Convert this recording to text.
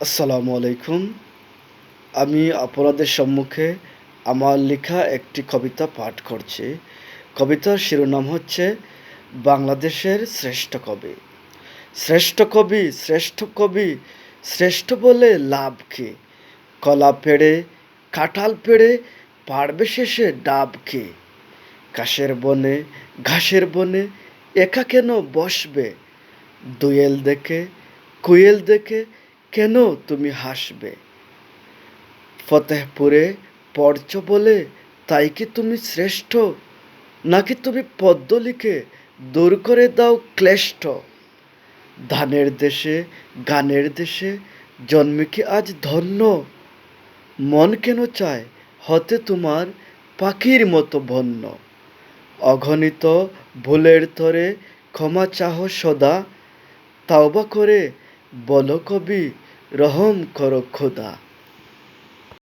আসসালামু আলাইকুম। আমি আপনাদের সম্মুখে আমার লেখা একটি কবিতা পাঠ করছি। কবিতার শিরোনাম হচ্ছে বাংলাদেশের শ্রেষ্ঠ কবি। শ্রেষ্ঠ কবি, শ্রেষ্ঠ কবি, শ্রেষ্ঠ বলে লাভ কি? কলা পেড়ে, কাঁঠাল পেড়ে পাড়বে শেষে ডাব কি? কাশের বনে, ঘাসের বনে একা কেন বসবে? দোয়েল দেখে, কোয়েল দেখে কেন তুমি হাসবে? ফতেহপুরে পড়ছ বলে তাই কি তুমি শ্রেষ্ঠ? নাকি তুমি পদ্য লিখে দূর করে দাও ক্লেষ্ট? ধানের দেশে, গানের দেশে জন্মে কি আজ ধন্য? মন কেন চায় হতে তোমার পাখির মতো বন্য? অগণিত ভুলের তরে ক্ষমা চাহ সদা, তাওবা করে বলো কবি রহম করো খোদা।